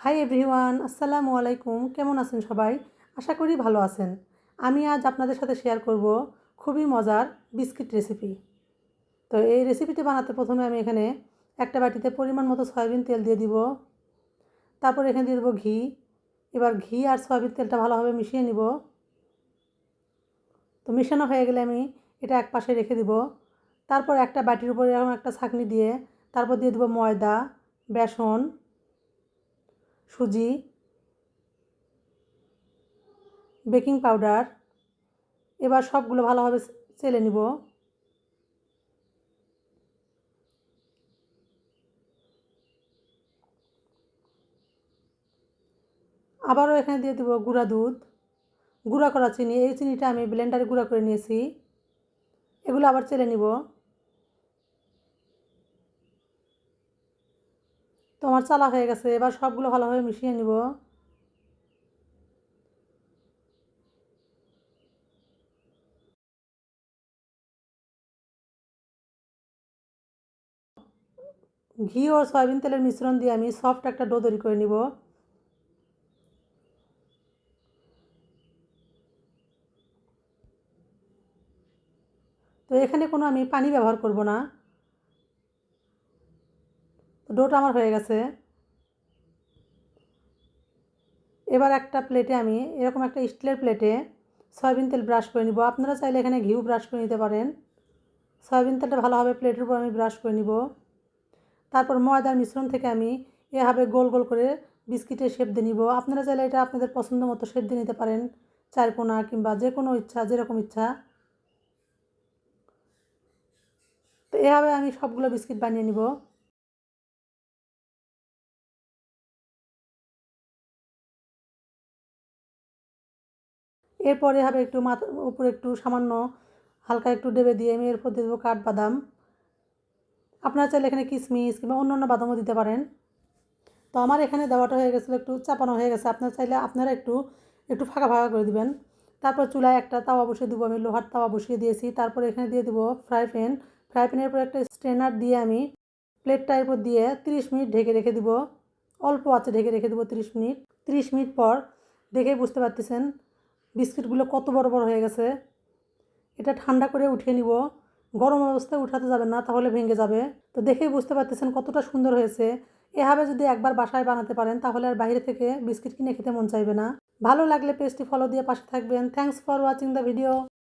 Hi everyone, আসসালামু আলাইকুম। কেমন আছেন সবাই? আশা করি ভালো আছেন। আমি আজ আপনাদের সাথে শেয়ার করব খুবই মজার বিস্কিট রেসিপি। তো এই রেসিপিটি বানাতে প্রথমে আমি এখানে একটা বাটিতে পরিমাণ মতো সয়াবিন তেল দিয়ে দিব। তারপর এখানে দিয়ে দেবো ঘি। এবার ঘি আর সয়াবিন তেলটা ভালোভাবে মিশিয়ে নিব। তো মিশানো হয়ে গেলে আমি এটা এক পাশে রেখে দিব। তারপর একটা বাটির উপরে এরকম একটা ছাঁকনি দিয়ে তারপর দিয়ে দেবো ময়দা, বেসন, সুজি, বেকিং পাউডার। এবার সবগুলো ভালোভাবে চেলে নিব। আবারও এখানে দিয়ে দেবো গুঁড়া দুধ, গুঁড়া করা চিনি। এই চিনিটা আমি ব্লেন্ডারে গুঁড়া করে নিয়েছি। এগুলো আবার চেলে নিব। তো আমার চালা হয়ে গেছে। এবার সবগুলো ভালোভাবে মিশিয়ে নিব। ঘি ও সয়াবিন তেলের মিশ্রণ দিয়ে আমি সফট একটা ডো তৈরি করে নিব। তো এখানে কোনো আমি পানি ব্যবহার করব না। ডোটা আমার হয়ে গেছে। এবার একটা প্লেটে আমি এরকম একটা স্টিলের প্লেটে সয়াবিন তেল ব্রাশ করে নিব। আপনারা চাইলে এখানে ঘিও ব্রাশ করে নিতে পারেন। সয়াবিন তেলটা ভালোভাবে প্লেটের উপর আমি ব্রাশ করে নিব। তারপর ময়দার মিশ্রণ থেকে আমি এভাবে গোল গোল করে বিস্কিটের শেপ দিয়ে নিব। আপনারা চাইলে এটা আপনাদের পছন্দ মতো শেপ দিয়ে নিতে পারেন, চারকোনা কিংবা যে কোনো ইচ্ছা, যেরকম ইচ্ছা। তো এভাবে আমি সবগুলো বিস্কিট বানিয়ে নিব। এরপর এভাবে একটু মাথা উপরে একটু সামান্য হালকা একটু ডেবে দিয়ে আমি এরপর দিয়ে দেবো কাঠবাদাম। আপনারা চাইলে এখানে কিশমিশ কিংবা অন্য অন্য বাদামও দিতে পারেন। তো আমার এখানে দেওয়াটা হয়ে গেছিলো, একটু চাপানো হয়ে গেছে। আপনারা চাইলে আপনারা একটু একটু ফাঁকা ফাঁকা করে দিবেন। তারপর চুলায় একটা তাওয়া বসিয়ে দেবো। আমি লোহার তাওয়া বসিয়ে দিয়েছি। তারপর এখানে দিয়ে দেবো ফ্রাই প্যান। ফ্রাই প্যানের উপর একটা স্ট্রেনার দিয়ে আমি প্লেটটার উপর দিয়ে 30 মিনিট ঢেকে রেখে দিব। অল্প আঁচে ঢেকে রেখে দেবো 30 মিনিট। 30 মিনিট পর দেখেই বুঝতে পারতেছেন বিস্কিটগুলো কত বড় বড় হয়ে গেছে। এটা ঠান্ডা করে উঠিয়ে নিব। গরম অবস্থায় উঠাতে যাবেন না, তাহলে ভেঙে যাবে। তো দেখেই বুঝতে পারতেছেন কতটা সুন্দর হয়েছে। এভাবে যদি একবার বাসায় বানাতে পারেন তাহলে আর বাইরে থেকে বিস্কিট কিনে খেতে মন চাইবে না। ভালো লাগলে পেজটি ফলো দিয়ে পাশে থাকবেন। Thanks for watching the video.